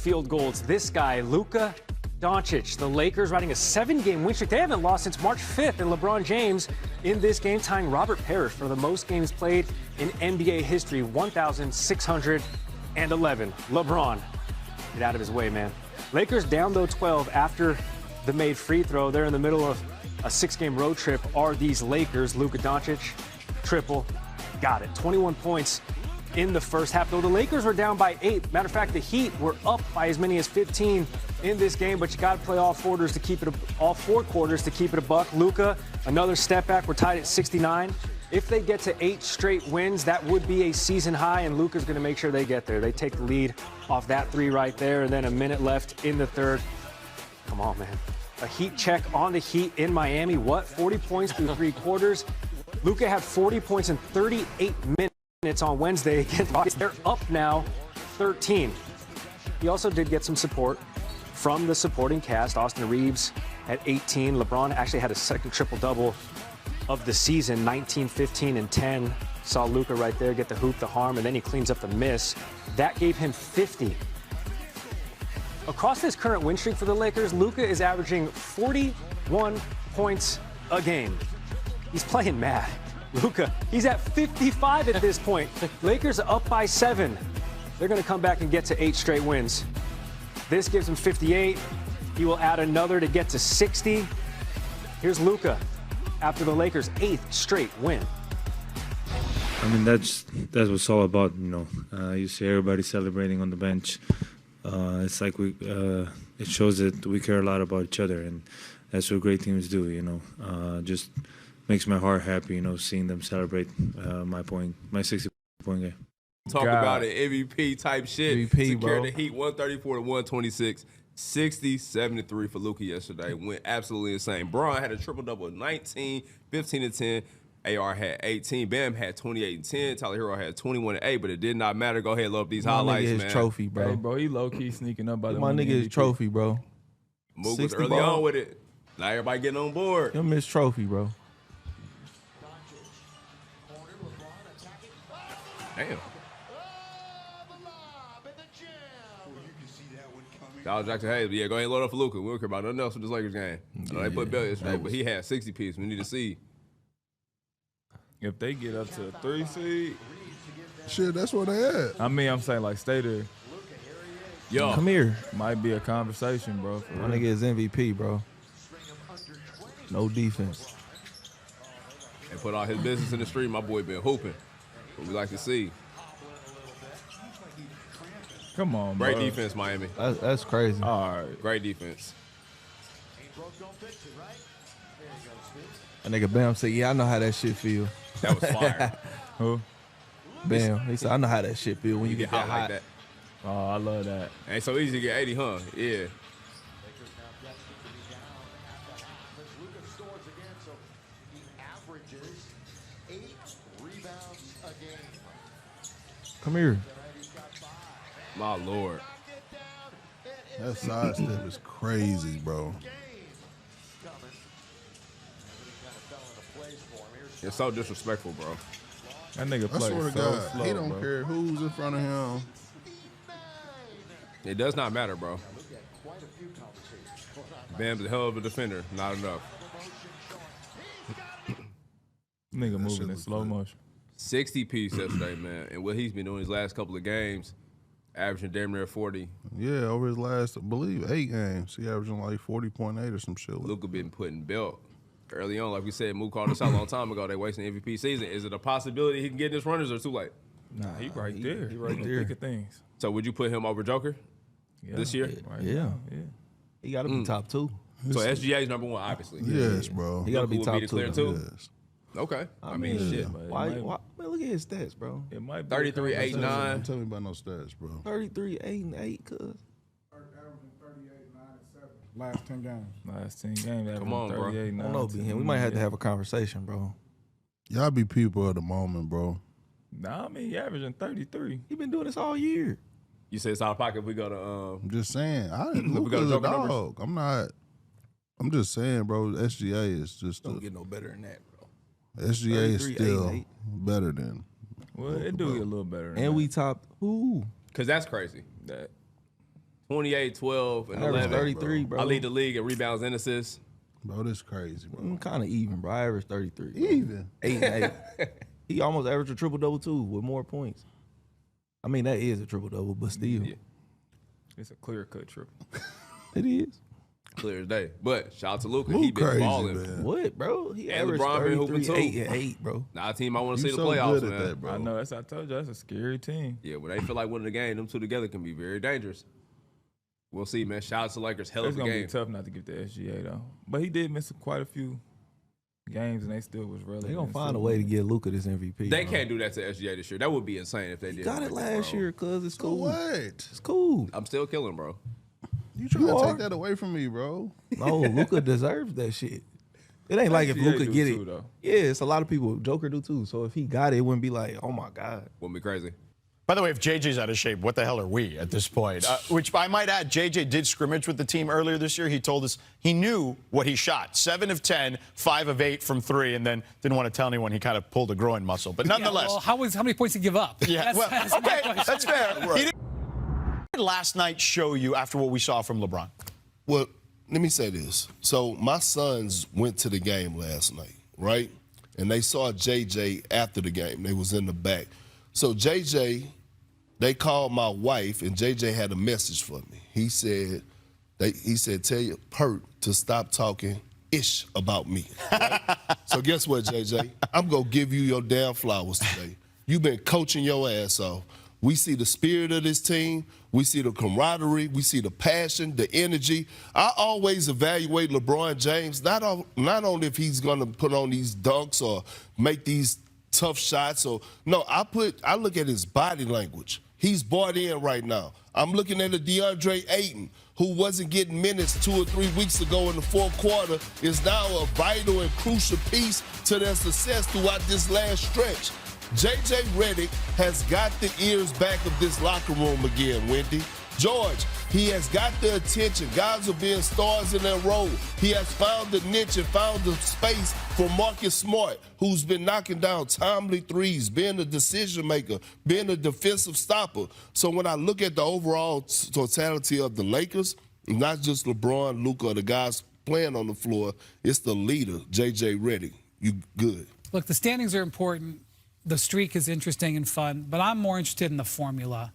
field goals. This guy, Luka Doncic, the Lakers riding a 7-game win streak. They haven't lost since March 5th, and LeBron James in this game tying Robert Parrish for the most games played in NBA history, 1,611. LeBron, get out of his way, man. Lakers down, though, 12 after the made free throw. They're in the middle of a 6-game road trip. Are these Lakers? Luka Doncic, triple, got it. 21 points in the first half, though the Lakers were down by 8. Matter of fact, the Heat were up by as many as 15 in this game, but you got to play all 4 quarters to keep it a buck. Luka, another step back. We're tied at 69. If they get to 8 straight wins, that would be a season high, and Luka's going to make sure they get there. They take the lead off that 3 right there, and then a minute left in the third. Come on, man. A Heat check on the Heat in Miami. What? 40 points through 3 quarters. Luka had 40 points in 38 minutes on Wednesday against the Rockets. They're up now 13. He also did get some support from the supporting cast. Austin Reeves at 18. LeBron actually had a second triple-double of the season, 19, 15, and 10. Saw Luka right there get the hoop, the harm, and then he cleans up the miss. That gave him 50. Across this current win streak for the Lakers, Luka is averaging 41 points a game. He's playing mad. Luka, he's at 55 at this point. Lakers are up by 7. They're going to come back and get to 8 straight wins. This gives him 58. He will add another to get to 60. Here's Luka after the Lakers' 8th straight win. I mean, that's what it's all about, you know. You see everybody celebrating on the bench. It's like it shows that we care a lot about each other, and that's what great teams do, you know. Just makes my heart happy, you know, seeing them celebrate my 60-point game. Talk about it, MVP type shit. MVP, Secured bro. the Heat 134 to 126. 60-73 for Luka yesterday. Went absolutely insane. Braun had a triple-double, 19, 15 and 10. AR had 18. Bam had 28 and 10. Tyler Hero had 21 and 8, but it did not matter. Go ahead, load up these highlights, nigga man. His trophy, bro. Hey, bro, he low-key sneaking up by the My nigga his trophy, bro. Mook was 60 early ball. on with it. Now everybody getting on board. Him his trophy, bro. Damn. Dawg Jackson Hayes, but yeah, go ahead and load up for Luka. We don't care about nothing else with this Lakers game. I know they put Bell yesterday, but he had 60 pieces. We need to see. If they get up to a 3 seed, Shit, that's where they at. I mean, I'm saying, like, stay there. Yo, Come here. Might be a conversation, bro. for My real. nigga is MVP, bro. No defense. and put all his business in the street. My boy been hooping. What we like to see. Come on, bro. Great defense, Miami. That's crazy. All right. Great defense. That nigga Bam said, yeah, I know how that shit feel. That was fire. Who? Bam. He said, I know how that shit feel when you get that hot like hot. that. Oh, I love that. Ain't so easy to get 80, huh? Yeah. Come here. My Lord. That sidestep is crazy, bro. It's so disrespectful, bro. That nigga I plays swear to so God, slow, he don't bro. care who's in front of him. It does not matter, bro. Bam's a hell of a defender. Not enough. Nigga shit moving in looks slow good. motion. 60 piece yesterday, man. And what he's been doing his last couple of games, averaging damn near 40. Yeah, over his last, I believe, 8 games, he averaging like 40.8 or some shit. Luka been putting belt. Early on, like we said, Mook called us out a long time ago. They wasting the MVP season. Is it a possibility he can get this runners or too late? Nah, he right there. he right in the there. thick of things. So would you put him over Joker Yeah. this year? Right Yeah. now, yeah. He got to be top 2. So SGA is number 1, obviously. Yes, bro. He got to be Luka would top be 2. declared too? Yes. Okay. I mean, shit. but it Why, might- man, look at his stats, bro. It might be 33, 8, 9. Don't tell me about no stats, bro. 33, 8, and 8, cuz. Averaging 38, 9, and 7. Last 10 games. Last 10 games. Come on, bro. 38, I don't 9, know, 10. B. We might have to have a conversation, bro. Y'all be people of the moment, bro. Nah, I mean, he averaging 33. He been doing this all year. You said it's out of pocket if we go to I'm just saying. We got Luka's a Joker numbers? dog. I'm just saying, bro. SGA is just Don't get no better than that, bro. SGA is 33, 8, still 8. better than. Well, it do get a little better. Than And that. we top who? because that's crazy. that 28, 12, and Average 11. 33, bro. I lead the league in rebounds and assists. Bro, this crazy, bro. I'm kind of even, bro. I average 33. Bro. Even. 8 and 8. He almost averaged a triple-double, too, with more points. I mean, that is a triple-double, but still. Yeah. It's a clear-cut triple. It is. Clear as day. But shout out to Luka. Luka He been crazy, balling. man. What, bro? He And averaged LeBron been hooping, 33, too. 8 and 8, bro. Now, a team I want to You see the so playoffs, good man. at that, bro. I know. I told you, that's a scary team. Yeah, when they feel like winning the game, them two together can be very dangerous. We'll see, man. Shout out to Lakers. Hell It's of a going to game. be tough not to give the SGA, though. But he did miss quite a few games, and they still was relevant. They gonna find a way to get Luka this MVP. They bro. can't do that to SGA this year. That would be insane if they did. Got it last year, cuz it's So cool. what? It's cool. I'm still killing, bro. You trying You to are. take that away from me, bro? No, Luka deserves that shit. It ain't like if SGA Luka do get too, it. though. Yeah, it's a lot of people. Joker do too. So if he got it, it wouldn't be like, oh my God. Wouldn't be crazy. By the way, if JJ's out of shape, what the hell are we at this point? Which I might add, JJ did scrimmage with the team earlier this year. He told us he knew what he shot. 7 of 10, 5 of 8 from 3, and then didn't want to tell anyone he kind of pulled a groin muscle. But nonetheless. Yeah, well, how many points did he give up? Yeah, That's my okay, question. that's fair. He did last night show you after what we saw from LeBron? Well, let me say this. So my sons went to the game last night, right? And they saw JJ after the game. They was in the back. So JJ, they called my wife, and JJ had a message for me. He said, tell your Pert to stop talking ish about me. Right? So guess what, JJ? I'm going to give you your damn flowers today. You've been coaching your ass off. We see the spirit of this team. We see the camaraderie. We see the passion, the energy. I always evaluate LeBron James, not on if he's going to put on these dunks or make these tough shots. No, I look at his body language. He's bought in right now. I'm looking at a DeAndre Ayton, who wasn't getting minutes 2 or 3 weeks ago in the fourth quarter, is now a vital and crucial piece to their success throughout this last stretch. J.J. Redick has got the ears back of this locker room again, Wendy. George, he has got the attention. Guys are being stars in their role. He has found the niche and found the space for Marcus Smart, who's been knocking down timely threes, being a decision maker, being a defensive stopper. So when I look at the overall totality of the Lakers, not just LeBron, Luka, the guys playing on the floor, it's the leader, J.J. Redick. You good. Look, the standings are important. The streak is interesting and fun, but I'm more interested in the formula.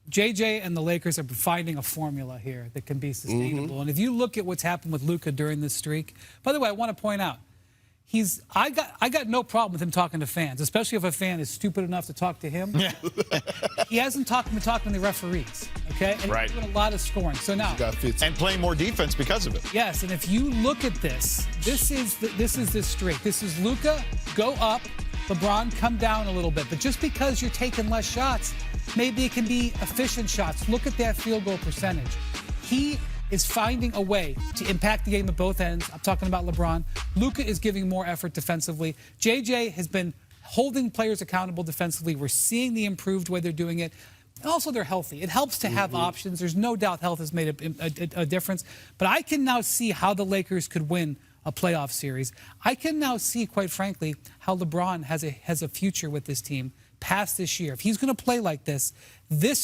JJ and the Lakers are finding a formula here that can be sustainable. And if you look at what's happened with Luka during this streak, by the way, I want to point out, I got no problem with him talking to fans, especially if a fan is stupid enough to talk to him. Yeah. He hasn't been talking to the referees, okay? And Right. he's doing a lot of scoring. So now, Got 15. And playing more defense because of it. yes, and if you look at this is this streak. This is Luka, go up, LeBron, come down a little bit. But just because you're taking less shots, maybe it can be efficient shots. Look at that field goal percentage. He is finding a way to impact the game at both ends. I'm talking about LeBron. Luka is giving more effort defensively. JJ has been holding players accountable defensively. We're seeing the improved way they're doing it. And also, they're healthy. It helps to have options. There's no doubt health has made a difference. But I can now see how the Lakers could win a playoff series. I can now see, quite frankly, how LeBron has a future with this team past this year. If he's going to play like this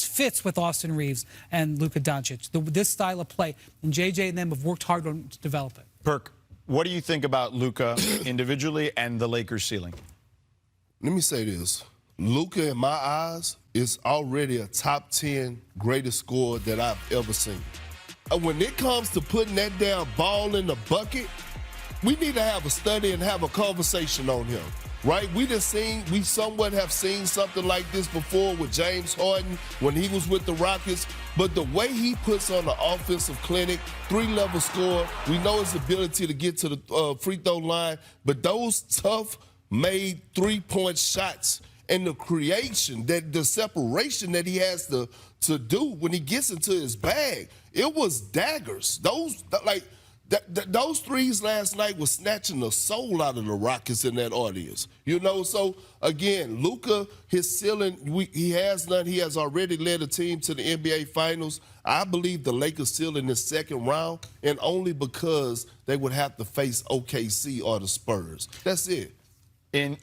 fits with Austin Reeves and Luka Doncic, this style of play. And JJ and them have worked hard on to develop it. Perk, what do you think about Luka individually and the Lakers ceiling? Let me say this. Luka, in my eyes, is already a top 10 greatest scorer that I've ever seen. And when it comes to putting that damn ball in the bucket, we need to have a study and have a conversation on him, right? We somewhat have seen something like this before with James Harden when he was with the Rockets. But the way he puts on the offensive clinic, 3-level score, we know his ability to get to the free throw line, but those tough made 3-point shots and the creation, the separation that he has to do when he gets into his bag, it was daggers. Those threes last night was snatching the soul out of the Rockets in that audience. So again, Luka, his ceiling, he has none. He has already led a team to the NBA Finals. I believe the Lakers ceiling is second round, and only because they would have to face OKC or the Spurs. That's it.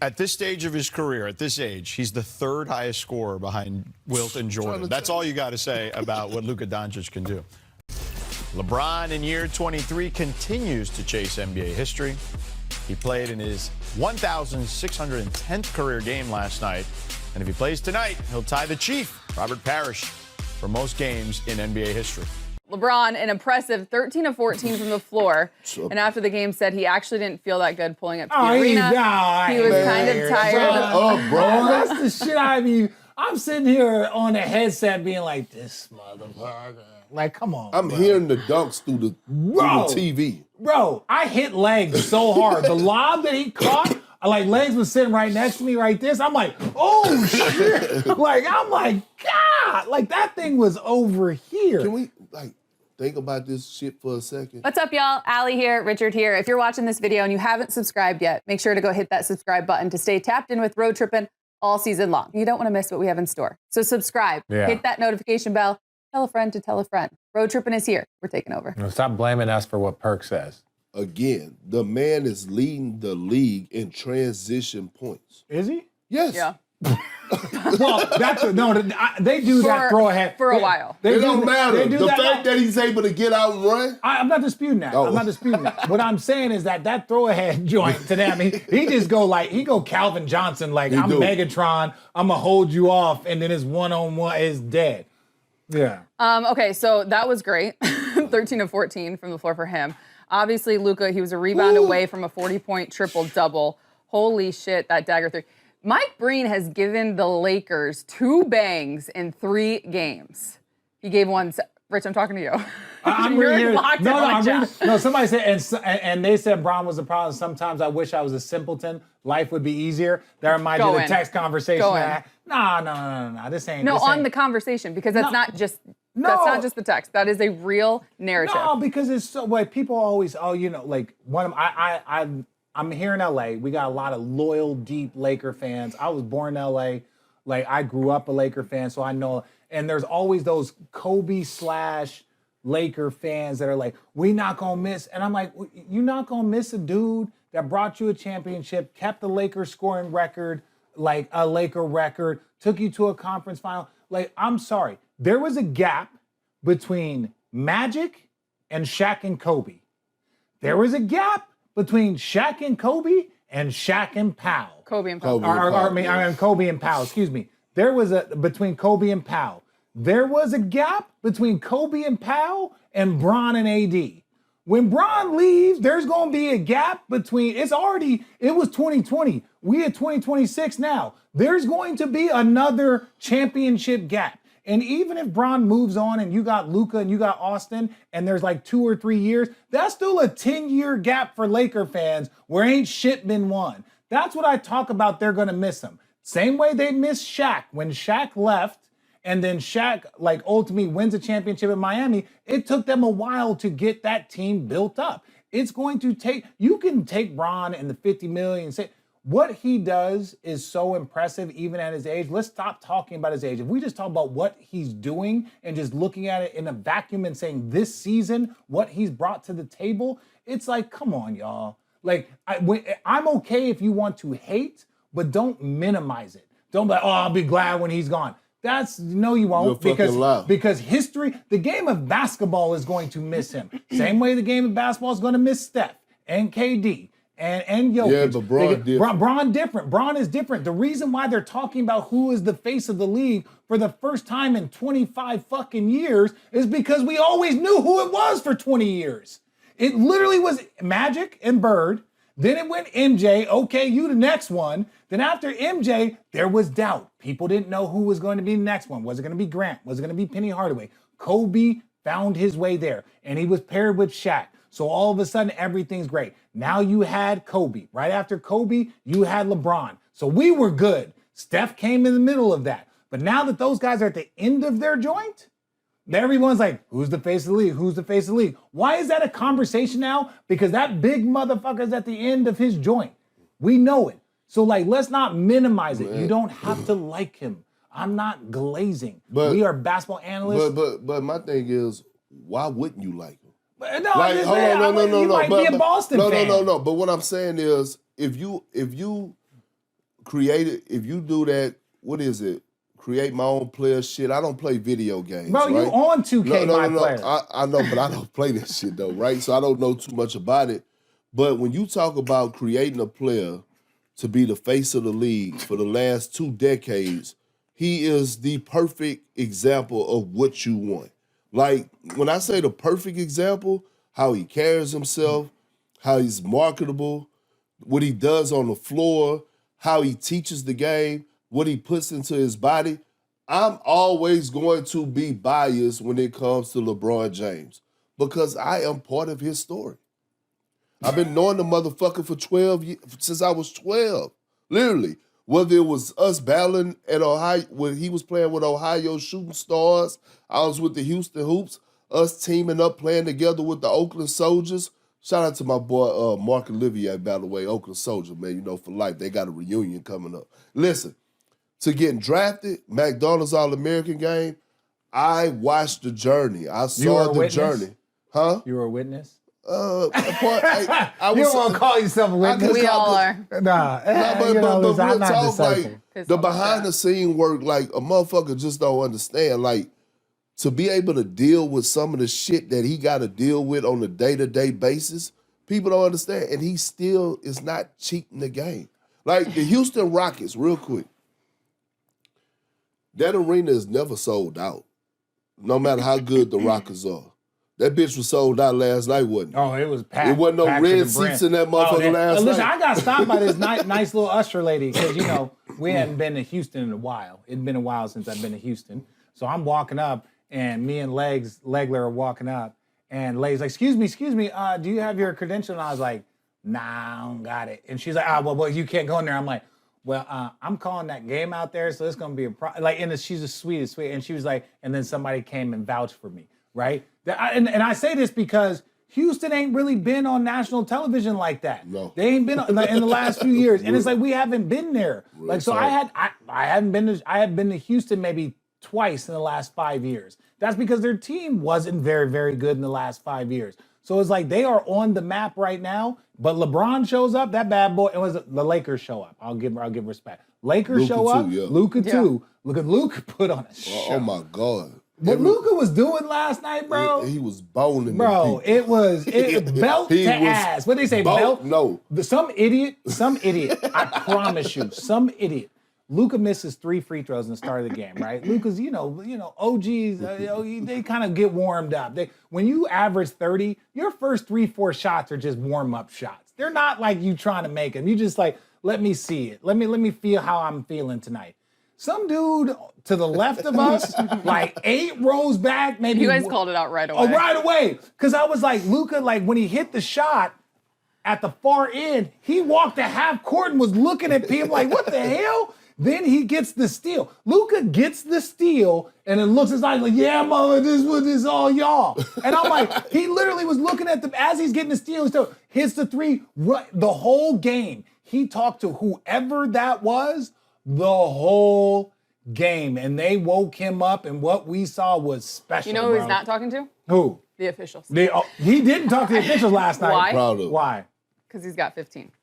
At this stage of his career, at this age, he's the third highest scorer behind Wilt and Jordan. That's all you got to say about what Luka Doncic can do. LeBron in year 23 continues to chase NBA history. He played in his 1,610th career game last night. And if he plays tonight, he'll tie the Chief, Robert Parrish, for most games in NBA history. LeBron, an impressive 13 of 14 from the floor. And after the game said he actually didn't feel that good pulling up to the arena. He was kind of tired. Bro. That's the shit I mean. I'm sitting here on a headset being like, this motherfucker. Like, come on. I'm hearing the dunks through the TV. Bro, I hit legs so hard. The lob that he caught, legs was sitting right next to me right this. I'm like, oh, shit. I'm like, God. That thing was over here. Can we, think about this shit for a second? What's up, y'all? Allie here, Richard here. If you're watching this video and you haven't subscribed yet, make sure to go hit that subscribe button to stay tapped in with Road Trippin' all season long. You don't want to miss what we have in store. So subscribe, hit that notification bell, tell a friend to tell a friend. Road Trippin' is here. We're taking over. Stop blaming us for what Perk says. Again, the man is leading the league in transition points. Is he? Yes. Yeah. Well, they do that throw ahead. For a while. It don't matter. The fact that he's able to get out and run. I'm not disputing that. I'm not disputing that. What I'm saying is that throw ahead joint to them, he just go Calvin Johnson, I'm Megatron, I'm going to hold you off, and then his one-on-one is dead. Yeah. Okay, so that was great. 13 of 14 from the floor for him. Obviously, Luka, he was a rebound away from a 40-point triple-double. Holy shit, that dagger three. Mike Breen has given the Lakers 2 bangs in 3 games. He gave one. Rich, I'm talking to you. I'm reading here. No, somebody said, and they said Bron was the problem. Sometimes I wish I was a simpleton. Life would be easier. That reminded me of the text conversation. No. This ain't. The conversation, because that's not just. No. That's not just the text. That is a real narrative. No, because it's so people always, I'm here in LA. We got a lot of loyal, deep Laker fans. I was born in LA. I grew up a Laker fan, so I know. And there's always those Kobe/Laker fans that are like, we not gonna miss. And I'm like, you're not gonna miss a dude that brought you a championship, kept the Lakers scoring record, a Laker record, took you to a conference final. I'm sorry. There was a gap between Magic and Shaq and Kobe. There was a gap between Shaq and Kobe and Shaq and Powell. Kobe and Powell. Kobe and Powell, excuse me. There was between Kobe and Powell. There was a gap between Kobe and Powell and Bron and AD. When Bron leaves, there's going to be a gap between, it was 2020. We at 2026 now. There's going to be another championship gap. And even if Bron moves on and you got Luka and you got Austin and there's 2 or 3 years, that's still a 10-year gap for Laker fans where ain't shit been won. That's what I talk about. They're going to miss him. Same way they missed Shaq. When Shaq left and then Shaq ultimately wins a championship in Miami, it took them a while to get that team built up. It's going to take, you can take Bron and the $50 million and say, what he does is so impressive even at his age. Let's stop talking about his age. If we just talk about what he's doing and just looking at it in a vacuum and saying this season, what he's brought to the table, it's come on, y'all. I'm okay if you want to hate, but don't minimize it. Don't be like, I'll be glad when he's gone. No, you won't, because history, the game of basketball is going to miss him. Same way the game of basketball is going to miss Steph and KD. And Jokic. Yeah, but Bron different. Bron is different. The reason why they're talking about who is the face of the league for the first time in 25 fucking years is because we always knew who it was for 20 years. It literally was Magic and Bird. Then it went MJ. Okay, you the next one. Then after MJ, there was doubt. People didn't know who was going to be the next one. Was it going to be Grant? Was it going to be Penny Hardaway? Kobe found his way there, and he was paired with Shaq. So all of a sudden, everything's great. Now you had Kobe. Right after Kobe, you had LeBron. So we were good. Steph came in the middle of that. But now that those guys are at the end of their joint, everyone's like, who's the face of the league? Who's the face of the league? Why is that a conversation now? Because that big motherfucker's at the end of his joint. We know it. So let's not minimize it. You don't have to like him. I'm not glazing. We are basketball analysts. But my thing is, why wouldn't you like him? No, you might be a Boston fan. No. But what I'm saying is, if you if you do that, what is it? Create my own player shit. I don't play video games. Bro, you right? on 2K, my player. I know, but I don't play this shit though, right? So I don't know too much about it. But when you talk about creating a player to be the face of the league for the last 2 decades, he is the perfect example of what you want. Like, when I say the perfect example, how he carries himself, how he's marketable, what he does on the floor, how he teaches the game, what he puts into his body. I'm always going to be biased when it comes to LeBron James because I am part of his story. I've been knowing the motherfucker for 12 years, since I was 12, literally. Whether it was us battling at Ohio, when he was playing with Ohio Shooting Stars, I was with the Houston Hoops, us teaming up, playing together with the Oakland Soldiers. Shout out to my boy Mark Olivier, by the way, Oakland Soldier, man, you know, for life. They got a reunion coming up. Listen, to getting drafted, McDonald's All-American game, I watched the journey. I saw the journey. Huh? You were a witness? I you don't want to call yourself a witness. We all are. But real talk, like, the behind the scene work, like, a motherfucker just don't understand. Like, to be able to deal with some of the shit that he got to deal with on a day-to-day basis, people don't understand. And he still is not cheating the game. Like, the Houston Rockets, real quick, that arena is never sold out, no matter how good the Rockets are. That bitch was sold out last night, wasn't it? Oh, it was packed. It wasn't no red seats in that motherfucker last night. Listen, I got stopped by this nice little usher lady because, you know, we hadn't been to Houston in a while. It'd been a while since I've been to Houston. So I'm walking up, and me and Legler are walking up, and Leg's like, excuse me, do you have your credential? And I was like, nah, I don't got it. And she's like, well, you can't go in there. I'm like, well, I'm calling that game out there, so it's going to be a problem. Like, and she's the sweetest. And she was like, and then somebody came and vouched for me, right? And I say this because Houston ain't really been on national television like that. No. They ain't been in the last few years. And it's like, we haven't been there. Like, so I had been to Houston maybe twice in the last 5 years. That's because their team wasn't very, very good in the last 5 years. So it's like they are on the map right now, but LeBron shows up, that bad boy, it was the Lakers show up. I'll give respect. Lakers Luka show up, too, yeah. Luka too. Look at Luka put on a show. Oh my God. What Luka was doing last night, bro. He was boning. Bro, it was belt to ass. What did they say? Belt? No. Some idiot, I promise you, some idiot. Luka misses 3 free throws in the start of the game, right? Luka's, you know, OGs, they kind of get warmed up. When you average 30, your first 3-4 shots are just warm-up shots. They're not like you trying to make them. You just like, let me see it. Let me feel how I'm feeling tonight. Some dude to the left of us, like 8 rows back, maybe. You guys called it out right away. Oh, right away. Because I was like, Luka, like when he hit the shot at the far end, he walked to half court and was looking at people like, what the hell? Then he gets the steal. Luka gets the steal and it looks like, yeah, mother, this is all y'all. And I'm like, he literally was looking at as he's getting the steal, he hits the 3, the whole game. He talked to whoever that was the whole game, and they woke him up, and what we saw was special. You know who he's not talking to? Who? The officials. He didn't talk to the officials last night. Why? Proud of. Why? Because he's got 15.